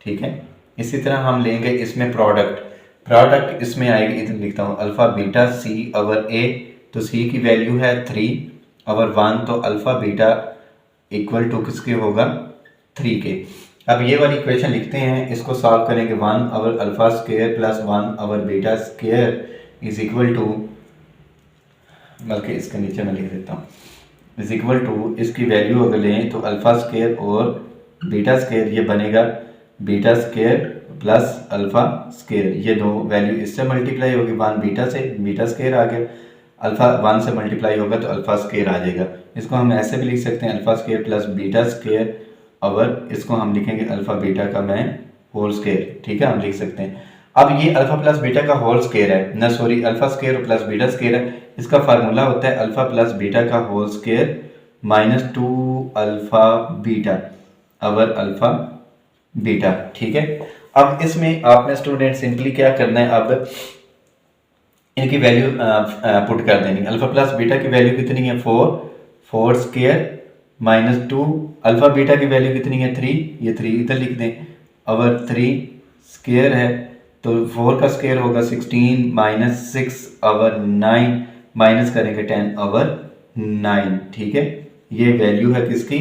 S1: ठीक है, इसी तरह हम लेंगे इसमें प्रोडक्ट इसमें आएगी, इधर लिखता हूँ, alpha beta c over a, तो c की वैल्यू है 3 ओवर 1, तो अल्फा बीटा इक्वल टू किसके होगा, 3 के। अब ये वाली इक्वेशन लिखते हैं, इसको सॉल्व करेंगे, 1 over alpha square plus 1 over beta square is equal to, बल्कि इसके नीचे मैं लिख देता हूँ, इज इक्वल टू, इसकी वैल्यू अगर लें तो अल्फा स्क्वायर और बीटा स्क्वायर ये बनेगा beta square plus alpha square, ये दो वैल्यू इससे मल्टीप्लाई होगी, 1 बीटा से बीटा स्क्वायर आ गया, अल्फा 1 से मल्टीप्लाई होगा तो अल्फा स्क्वायर आ जाएगा। इसको हम ऐसे भी लिख सकते हैं, alpha square plus beta square और इसको हम लिखेंगे अल्फा बीटा का मैं होल स्क्वायर। ठीक है, हम लिख सकते हैं। अब ये अल्फा प्लस बीटा का होल स्क्वायर है ना, sorry, alpha square plus beta square है। इसका फार्मूला होता है अल्फा प्लस बीटा का whole square -2 alpha beta over alpha beta. ठीक है, अब इसमें आपने स्टूडेंट सिंपली क्या करना है, अब इनकी वैल्यू पुट कर देनी। अल्फा प्लस बीटा की वैल्यू कितनी है, 4 स्क्वायर -2, अल्फा बीटा की वैल्यू कितनी है, 3, ये 3 इधर लिख दें, ओवर 3 स्क्वायर है तो 4 का स्क्वायर होगा 16 -6 ओवर 9 माइनस करेंगे 10 ओवर 9। ठीक है, ये वैल्यू है किसकी,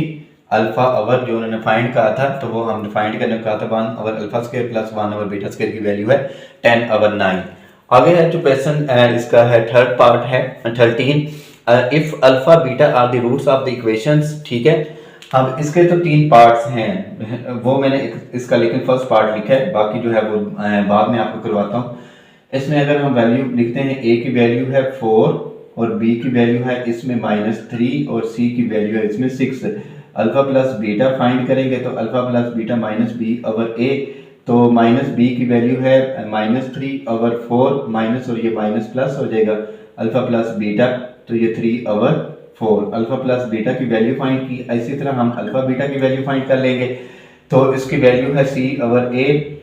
S1: अल्फा ओवर जो उन्होंने फाइंड कहा था, तो वो हमने फाइंड करने को कहा था 1 over alpha square plus 1 over beta square की वैल्यू है 10 ओवर 9। आगे है जो क्वेश्चन इसका है थर्ड पार्ट है 13, if alpha beta are the roots of the equations. ठीक है, अब इसके तो 3 पार्ट्स हैं, वो मैंने इसका लेकिन फर्स्ट पार्ट लिखा है, बाकी जो है वो बाद में आपको करवाता हूँ। इसमें अगर हम वैल्यू लिखते हैं, ए की वैल्यू है 4 और बी की वैल्यू है इसमें -3 और सी की वैल्यू है इसमें 6। अल्फा प्लस बीटा फाइंड करेंगे तो alpha plus beta minus b over a, तो माइनस बी की वैल्यू है -3 ओवर 4 माइनस, और ये माइनस प्लस हो जाएगा अल्फा प्लस बीटा, तो ये 3 ओवर 4। अल्फा प्लस बीटा की वैल्यू फाइंड की, इसी तरह हम अल्फा बीटा की वैल्यू फाइंड कर लेंगे। तो इसकी वैल्यू है सी ओवर ए,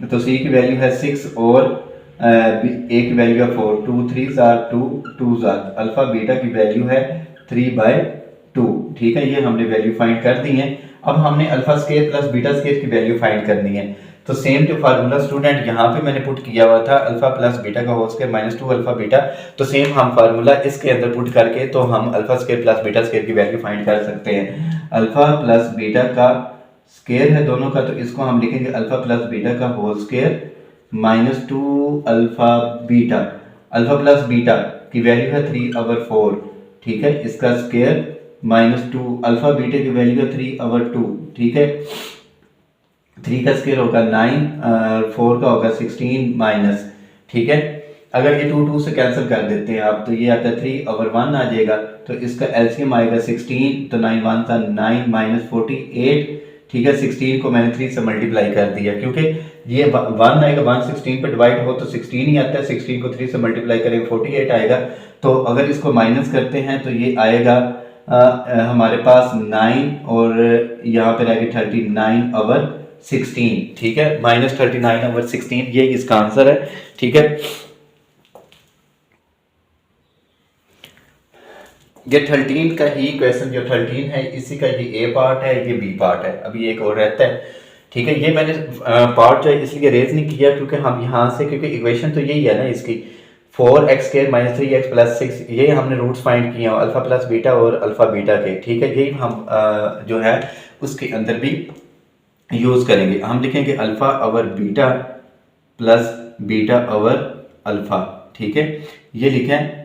S1: तो सी की वैल्यू है 6 और ए की वैल्यू है 4, 2 3 जार 2 2 जार, अल्फा बीटा की वैल्यू है 3/2। ठीक है, ये हमने वैल्यू फाइंड कर दी है। अब हमने alpha square plus beta square की वैल्यू फाइंड करनी है। तो सेम जो फार्मूला स्टूडेंट यहाँ पे मैंने पुट किया हुआ था अल्फा प्लस बीटा का होल स्क्वायर -2 अल्फा बीटा, तो सेम हम फार्मूला इसके अंदर पुट करके तो हम alpha square plus beta square की वैल्यू फाइंड कर सकते हैं। अल्फा प्लस बीटा का स्क्वायर है दोनों का, तो इसको हम लिखेंगे अल्फा प्लस बीटा का whole square -2 alpha beta. Alpha plus beta की वैल्यू है 3/4, ठीक है, इसका स्क्वायर -2 अल्फा बीटा की वैल्यू है 3/2, ठीक है। 3 का स्क्वायर होगा 9, 4 का होगा 16 माइनस, ठीक है। अगर ये 2 2 से कैंसिल कर देते हैं आप, तो ये आता है 3/1 आ जाएगा, तो इसका एलसीएम आएगा 16, तो 9 1 था 9 माइनस 48, ठीक है। 16 को मैंने 3 से मल्टीप्लाई कर दिया, क्योंकि ये 1 आएगा 1 16 पे डिवाइड हो तो 16 ही आता है, 16 को 3 से मल्टीप्लाई करेंगे 48 आएगा। तो अगर इसको माइनस करते हैं तो ये आएगा हमारे पास 9 और यहाँ पे रहेगी 39/16, ठीक है, -39/16, ये इसका आंसर है, ठीक है। ये 13 का ही क्वेश्चन जो 13 है, इसी का ये ए पार्ट है, ये बी पार्ट है, अभी एक और रहता है, ठीक है। ये मैंने पार्ट जो है इसलिए रेज नहीं किया क्योंकि हम यहाँ से, क्योंकि इक्वेशन तो यही है ना इसकी, 4x² - 3x + 6, ये हमने रूट्स फाइंड किए हैं अल्फा प्लस बीटा और अल्फा बीटा के, ठीक है। यही हम जो है उसके अंदर भी यूज करेंगे। हम लिखेंगे alpha over beta plus beta over alpha, ठीक है, ये लिखें।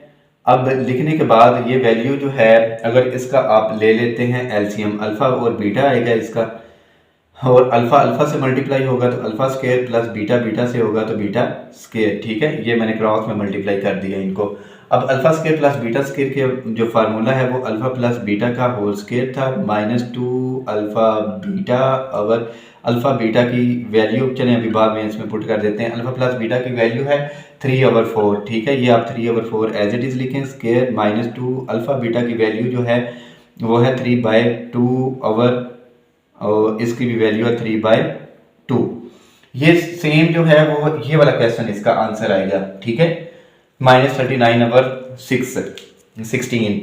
S1: अब लिखने के बाद ये वैल्यू जो है, अगर इसका आप ले लेते हैं एलसीएम, अल्फा और बीटा आएगा इसका, और अल्फा अल्फा से मल्टीप्लाई होगा तो alpha square plus beta beta से होगा तो बीटा स्क्वायर, ठीक है। ये मैंने क्रॉस में मल्टीप्लाई कर दिया इनको। अब alpha square plus beta square के जो फार्मूला है वो अल्फा प्लस बीटा का होल स्क्वायर था -2 alpha beta over alpha beta की वैल्यू, चलें अभी बाद में इसमें पुट कर देते हैं। अल्फा प्लस बीटा की वैल्यू है 3/4, ठीक है, ये आप 3/4 एज इट इज लिखें, स्क्वायर -2 अल्फा बीटा की वैल्यू जो है वो है 3/2 ओवर, और इसकी भी वैल्यू है 3/2। ये सेम जो है वो ये वाला क्वेश्चन इसका आंसर आएगा, ठीक है। -39/6 16,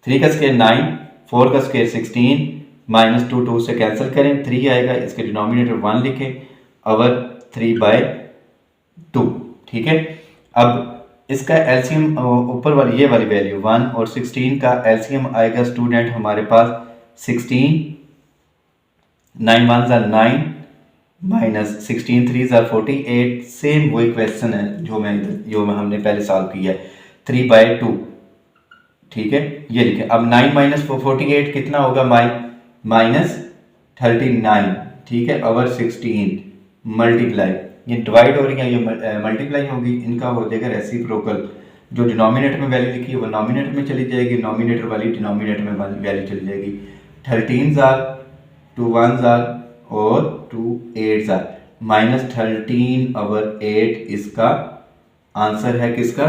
S1: 3 का स्क्वायर 9, 4 का स्क्वायर 16, -2 2 से कैंसिल करें, 3 आएगा, इसके डिनोमिनेटर 1 लिखें ओवर 3/2, ठीक है। अब इसका एलसीएम ऊपर वाली ये वाली वैल्यू 1 और 16 का एलसीएम आएगा स्टूडेंट हमारे पास 16, 9 1 ज़ा 9 माइनस 16 3 ज़ा 48, सेम वही क्वेश्चन है जो हमने पहले सॉल्व किया है, 3/2, ठीक है, ये लिखे। अब 9 माइनस 48 कितना होगा, -39, ठीक है, ओवर 16 मल्टीप्लाई, ये डिवाइड हो रही है, ये मल्टीप्लाई होगी, इनका हो जाएगा रेसिप्रोकल। जो डिनोमिनेटर में वैल्यू लिखी है वो नॉमिनेटर में चली जाएगी, नॉमिनेटर वाली डिनोमिनेटर में वैल्यू चली जाएगी। 13 ज़ार 2 1 ज़ार और 2 8 ज़ार, -13/8 इसका आंसर है किसका,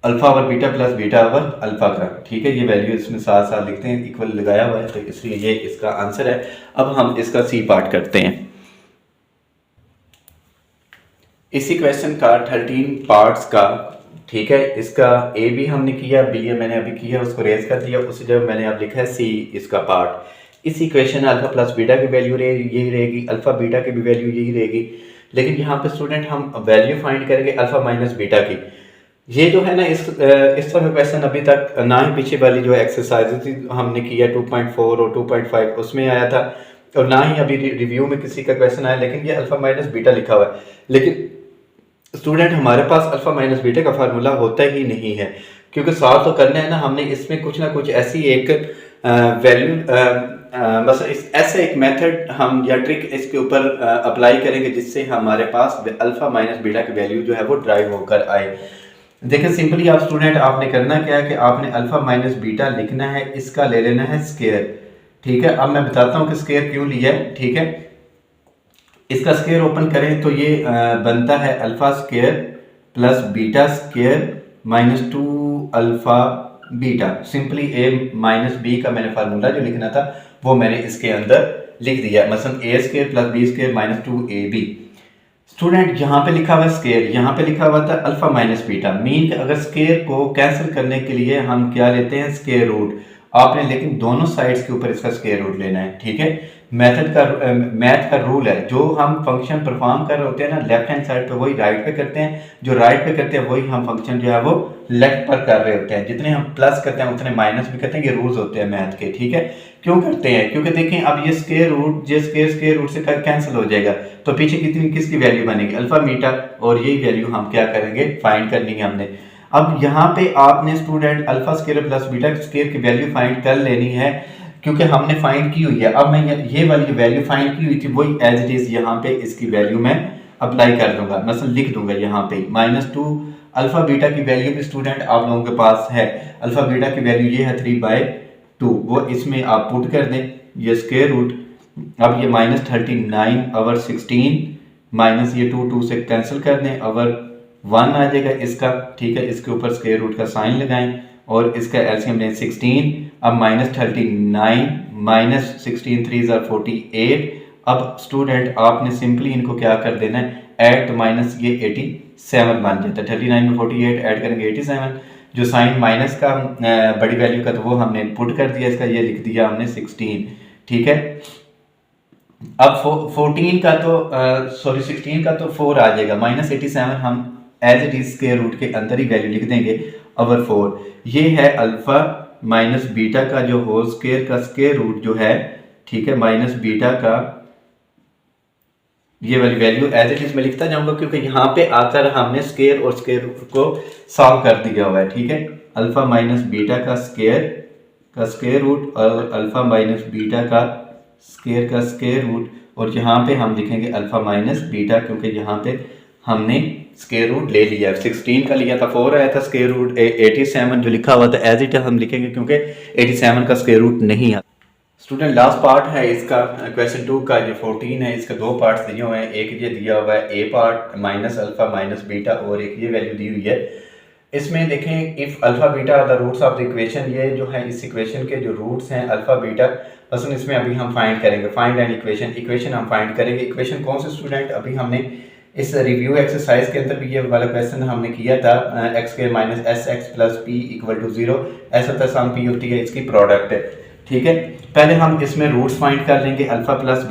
S1: alpha over beta plus beta over alpha का, ठीक है। ये वैल्यू इसमें साथ साथ लिखते हैं, इक्वल लगाया हुआ है, तो इसलिए ये इसका आंसर है। अब हम इसका सी पार्ट करते हैं। इसी क्वेश्चन का 13 पार्ट्स का, ठीक है, इसका ए भी हमने किया, बी मैंने अभी किया, उसको रेज कर दिया, उसी जगह मैंने अब लिखा है सी इसका पार्ट। इसी क्वेश्चन अल्फा प्लस बीटा की वैल्यू यही रहेगी, अल्फा बीटा की भी वैल्यू यही रहेगी, लेकिन यहाँ पे स्टूडेंट हम वैल्यू फाइंड करेंगे अल्फा माइनस बीटा की। ये जो है ना इस तरह क्वेश्चन अभी तक ना ही पीछे वाली जो एक्सरसाइज हमने किया 2.4 और 2.5 उसमें आया था, और ना ही अभी रिव्यू में किसी का क्वेश्चन आया, लेकिन ये अल्फा माइनस बीटा लिखा हुआ है। लेकिन स्टूडेंट हमारे पास अल्फा माइनस बीटा का फार्मूला होता ही नहीं है, क्योंकि सॉल्व तो करना है ना हमने, इसमें कुछ ना कुछ ऐसी एक वैल्यू बस ऐसे एक मेथड हम या ट्रिक इसके ऊपर अप्लाई करेंगे जिससे हमारे पास अल्फा माइनस बीटा की वैल्यू जो है वो ड्राइव होकर आए। देखिए सिंपली आप स्टूडेंट आपने करना क्या है कि आपने अल्फा माइनस बीटा लिखना है, इसका ले लेना है स्केयर। ठीक है, अब मैं बताता हूँ कि स्केयर क्यों लिया है। ठीक है, इसका स्केयर ओपन करें तो ये बनता है alpha square plus beta square minus 2 alpha beta. Simply a minus b का मैंने फार्मूला जो लिखना था वो मैंने इसके अंदर लिख दिया, मतलब a square plus b square minus 2ab। Student यहाँ पे लिखा हुआ स्केयर, यहाँ पे लिखा हुआ था अल्फा माइनस बीटा। मीन अगर स्केयर को कैंसिल करने के लिए हम क्या लेते हैं, स्केयर रूट। आपने लेकिन दोनों साइड्स के ऊपर इसका स्केयर रूट लेना है। ठीक है, मैथ का रूल है, जो हम फंक्शन परफॉर्म कर रहे होते हैं ना लेफ्ट हैंड साइड पे वही राइट पे करते हैं, जो राइट पे करते हैं वही हम फंक्शन जो है वो लेफ्ट पर कर रहे होते हैं। जितने हम प्लस करते हैं उतने माइनस भी करते हैं, ये रूल्स होते हैं मैथ के। ठीक है, क्यों करते हैं, क्योंकि देखें अब ये स्केयर रूट जो स्केयर रूट से कैंसिल हो जाएगा तो पीछे किसकी वैल्यू बनेगी, अल्फा बीटा, और यही वैल्यू हम क्या करेंगे, फाइंड करनी है हमने। अब यहाँ पे आपने student alpha square plus beta square की वैल्यू फाइंड कर लेनी है, क्योंकि हमने फाइंड की हुई है। अब मैं ये वाली वैल्यू फाइंड की हुई थी वही एज इट इज यहाँ पे इसकी वैल्यू मैं अप्लाई कर दूंगा, मतलब लिख दूंगा यहाँ पे -2 अल्फा बीटा की वैल्यू भी स्टूडेंट आप लोगों के पास है। अल्फा बीटा की वैल्यू ये है 3/2, वो इसमें आप पुट कर दें, ये स्क्वायर रूट। अब ये -39 ओवर 16 माइनस ये 2 से कैंसिल कर दें, ओवर 1 आ जाएगा इसका। ठीक है, इसके ऊपर स्क्वायर रूट का साइन लगाएं और इसका एलसीएम लें 16। अब -39 माइनस 16 3 48। अब स्टूडेंट आपने सिंपली इनको क्या कर देना है, ऐड तो माइनस ये 87 बन जाता है। 39 में 48 ऐड करेंगे 87, जो साइन माइनस का बड़ी वैल्यू का तो वो हमने पुट कर दिया, इसका ये लिख दिया हमने 16। ठीक है, अब 14 का तो सॉरी 16 का तो 4 आ जाएगा, -87 हम as it is square root के अंदर ही वैल्यू लिख देंगे ओवर 4। ये है अल्फा माइनस बीटा का जो होल स्क्वायर का स्क्वायर रूट जो है। ठीक है, माइनस बीटा का ये वाली वैल्यू एज इट इज में लिखता जाऊंगा, क्योंकि यहाँ पे आकर हमने स्क्वायर और स्क्वायर रूट को सॉल्व कर दिया हुआ है। ठीक है, अल्फा माइनस बीटा का स्क्वायर रूट और अल्फा माइनस बीटा का स्क्वायर रूट, और यहाँ पे हम लिखेंगे अल्फा माइनस बीटा, क्योंकि यहाँ पे हमने स्क्वायर रूट ले लिया है। 16 का लिया था, 4 आया था स्क्वायर रूट। 87 जो लिखा हुआ था एज इट हम लिखेंगे, क्योंकि 87 का स्क्वायर रूट नहीं आता। स्टूडेंट लास्ट पार्ट है इसका, क्वेश्चन 2 का जो 14 है, इसका दो पार्ट्स दिए हुए हैं। एक ये दिया हुआ है a part minus alpha minus beta, और एक ये वैल्यू दी हुई है। इसमें देखें if alpha beta are the roots of the equation, ये जो है इस इक्वेशन के जो रूट्स हैं अल्फा बीटा, बस इसमें अभी हम फाइंड करेंगे, फाइंड एन इक्वेशन हम फाइंड करेंगे। इक्वेशन कौन से स्टूडेंट, अभी हमने इस रिव्यू एक्सरसाइज के अंदर भी ये वाला क्वेश्चन हमने किया था, x² minus s plus p equal to 0, ऐसा था सम पी होती है इसकी प्रोडक्ट है। ठीक है, पहले हम इसमें रूट्स फाइंड कर लेंगे। अल्फा प्लस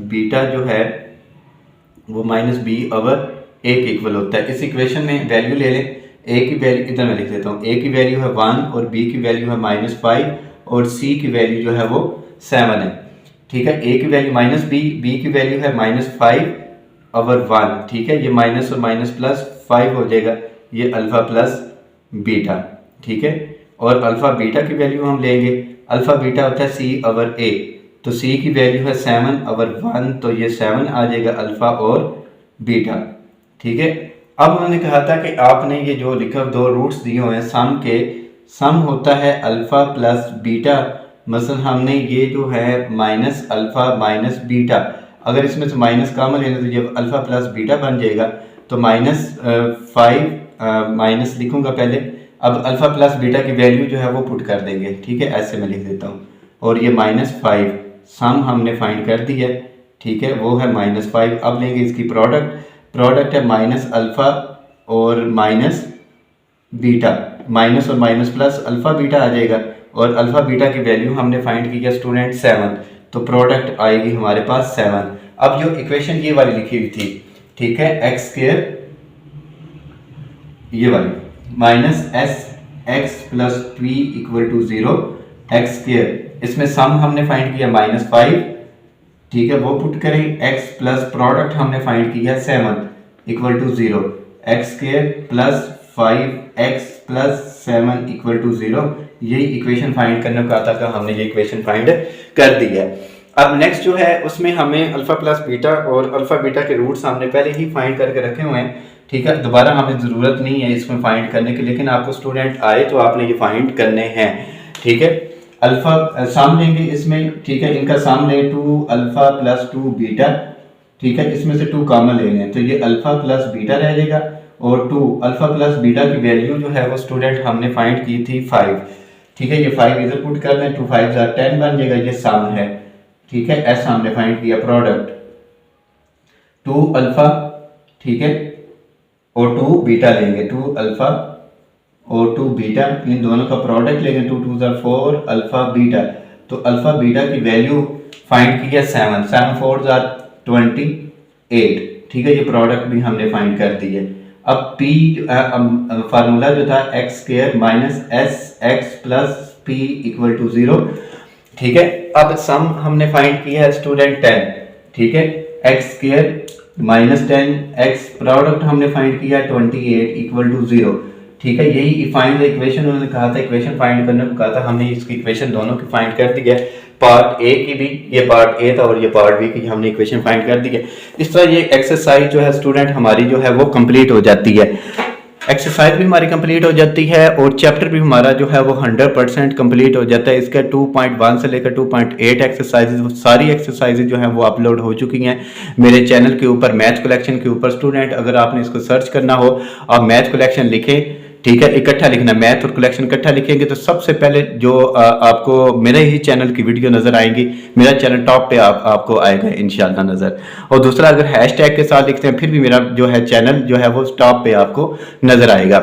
S1: बीटा जो है वो -b ओवर a के इक्वल होता है। इस इक्वेशन में वैल्यू ले लें, a की वैल्यू इधर मैं लिख देता हूँ, a की वैल्यू है 1 और b की वैल्यू है -5 और c की वैल्यू जो है वो 7 है। ठीक है, a की वैल्यू -b की वैल्यू है -5 ओवर 1। ठीक है, ये माइनस और माइनस प्लस 5 हो जाएगा, ये अल्फा प्लस बीटा। ठीक है, और अल्फा बीटा की वैल्यू हम लेंगे, अल्फा बीटा होता है c ओवर a, तो c की वैल्यू है 7 ओवर 1, तो ये 7 आ जाएगा अल्फा और बीटा। ठीक है, अब उन्होंने कहा था कि आपने ये जो लिखा दो रूट्स दिए हुए हैं सम के, सम होता है अल्फा प्लस बीटा, मसलन हमने ये जो है माइनस अल्फा माइनस बीटा, अगर इसमें से माइनस कॉमन लेना तो ये अल्फा प्लस बीटा बन जाएगा, तो -5 माइनस लिखूंगा पहले। अब अल्फा प्लस बीटा की वैल्यू जो है वो पुट कर देंगे। ठीक है, ऐसे मैं लिख देता हूँ, और ये -5 सम हमने फाइंड कर दी है। ठीक है, वो है -5। अब लेंगे इसकी प्रोडक्ट है माइनस अल्फा और माइनस बीटा, माइनस और माइनस प्लस अल्फा बीटा आ जाएगा, और अल्फा बीटा की वैल्यू हमने फाइंड की है स्टूडेंट 7, तो प्रोडक्ट आएगी हमारे पास 7। अब जो इक्वेशन ये वाली लिखी हुई थी, ठीक है, x² ये वाली minus x plus p equal to 0 x², इसमें सम हमने फाइंड किया -5। ठीक है, वो पुट करें, x प्लस प्रोडक्ट हमने फाइंड किया 7 equal to 0 x² plus 5x plus 7 equal to 0, यही इक्वेशन फाइंड करने को आता था, हमने ये इक्वेशन फाइंड कर दी है। अब नेक्स्ट जो है उसमें हमें अल्फा प्लस बीटा और अल्फा बीटा के रूट्स हमने पहले ही फाइंड करके रखे हुए हैं, ठीक है, दोबारा हमें ज़रूरत नहीं है इसमें फाइंड करने की, लेकिन आपको स्टूडेंट आए तो आपने ये फाइंड करने हैं, ठीक है। अल्फा साम लेंगे इसमें, ठीक है, इनका साम लेंगे 2 अल्फा प्लस 2 बीटा, ठीक है, इसमें से 2 कॉमन लेंगे तो ये अल्फा प्लस बीटा रह जाएगा, और 2 अल्फा प्लस बीटा की वैल्यू जो है वो स्टूडेंट हमने फाइंड की थी 5, ठीक है, ये 5 इधर पुट कर दें, 2 5 10 बन जाएगा, ये सम है, ठीक है, एस हमने फाइंड किया, प्रोडक्ट 2 अल्फा, ठीक है, और 2 बीटा लेंगे, 2 अल्फा और 2 बीटा, इन दोनों का प्रोडक्ट लेंगे, 2 2 4 अल्फा बीटा, तो अल्फा बीटा की वैल्यू फाइंड की है 7 7 4 28, ठीक है, ये प्रोडक्ट भी हमने फाइंड कर दी है। अब पी फार्मूला जो था x square minus s x plus p equal to 0, ठीक है। अब सम हमने फाइंड किया है स्टूडेंट 10, ठीक है, x square minus 10 x, product हमने फाइंड किया 28 इक्वल टू 0, ठीक है, यही फाइंड द इक्वेशन उन्होंने कहा था, इक्वेशन फाइंड करने को कहा था, हमने इसकी इक्वेशन दोनों की फाइंड कर दी है, पार्ट ए की भी, ये पार्ट ए था और ये पार्ट बी की, हमने इक्वेशन फाइंड कर दी है। इस तरह ये एक्सरसाइज जो है स्टूडेंट हमारी जो है वो कंप्लीट हो जाती है, एक्सरसाइज भी हमारी कंप्लीट हो जाती है और चैप्टर भी हमारा जो है वो 100% कंप्लीट हो जाता है। इसका 2.1 से लेकर 2.8 एक्सरसाइजेज, सारी एक्सरसाइजेज जो हैं वो अपलोड हो चुकी हैं मेरे चैनल के ऊपर, मैथ कलेक्शन के ऊपर। स्टूडेंट अगर आपने इसको सर्च करना हो, आप मैथ कलेक्शन लिखें, ठीक है, इकट्ठा लिखना, मैथ और कलेक्शन इकट्ठा लिखेंगे तो सबसे पहले जो आपको मेरे ही चैनल की वीडियो नजर आएंगी, मेरा चैनल टॉप पे आपको आएगा इंशाल्लाह नजर। और दूसरा, अगर हैशटैग के साथ लिखते हैं फिर भी मेरा जो है चैनल जो है वो टॉप पे आपको नजर आएगा।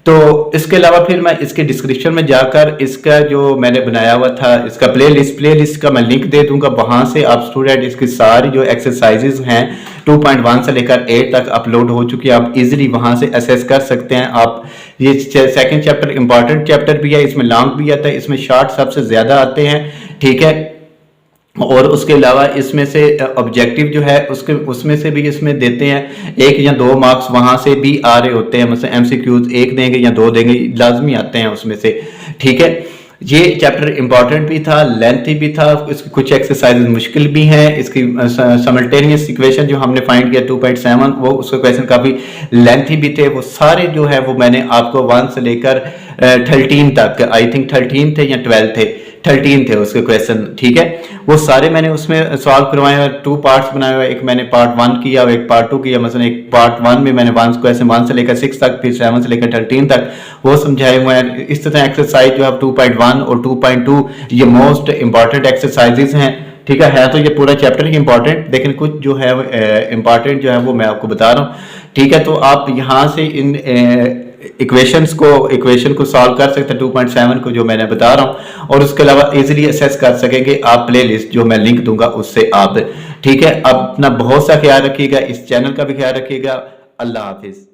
S1: तो इसके अलावा फिर मैं इसके डिस्क्रिप्शन में जाकर इसका जो मैंने बनाया हुआ था इसका प्लेलिस्ट का मैं लिंक दे दूंगा, वहां से आप स्टूडेंट इसकी सारी जो एक्सरसाइजेज हैं 2.1 से लेकर 8 तक अपलोड हो चुकी है, आप इजीली वहां से असेस कर सकते हैं। आप ये सेकंड चैप्टर इंपॉर्टेंट चैप्टर भी है, इसमें लॉन्ग भी आता है, इसमें शॉर्ट सबसे ज्यादा आते हैं, ठीक है, और उसके अलावा इसमें से ऑब्जेक्टिव जो है उसमें से भी इसमें देते हैं 1 या 2 मार्क्स वहां से भी आ रहे होते हैं, मतलब एमसीक्यूज 1 देंगे या 2 देंगे, लाजमी आते हैं उसमें से, ठीक है। ये चैप्टर इंपॉर्टेंट भी था, लेंथी भी था, इसकी कुछ एक्सरसाइजेज मुश्किल भी हैं, इसकी सिमल्टेनियस इक्वेशन जो हमने फाइंड किया 2.7 वो उसके क्वेश्चन काफी लेंथी भी थे, वो सारे जो है वो मैंने आपको 1 से लेकर 13 तक, आई थिंक 13 थे या 12 थे, 13 थे उसके क्वेश्चन, ठीक है, वो सारे मैंने उसमें सॉल्व करवाए हुए, 2 पार्ट्स बनाए हुए, एक मैंने पार्ट 1 किया और एक पार्ट 2 किया। मतलब एक पार्ट 1 में मैंने क्वेश्चन 1 से लेकर 6 तक, फिर 7 से लेकर 13 तक वो समझाए हुए हैं। इस तरह एक्सरसाइज जो है 2.1 और 2.2 ये मोस्ट इंपॉर्टेंट एक्सरसाइजेज हैं, ठीक है तो ये पूरा चैप्टर ही इंपॉर्टेंट, लेकिन कुछ जो है इंपॉर्टेंट जो है वो मैं आपको बता रहा हूँ, ठीक है। तो आप यहाँ से इन इक्वेशन को सॉल्व कर सकते हैं 2.7 को जो मैंने बता रहा हूँ, और उसके अलावा इजीली असेस कर सकेंगे आप प्लेलिस्ट जो मैं लिंक दूंगा उससे आप, ठीक है। अपना बहुत सा ख्याल रखिएगा, इस चैनल का भी ख्याल रखिएगा। अल्लाह हाफिज।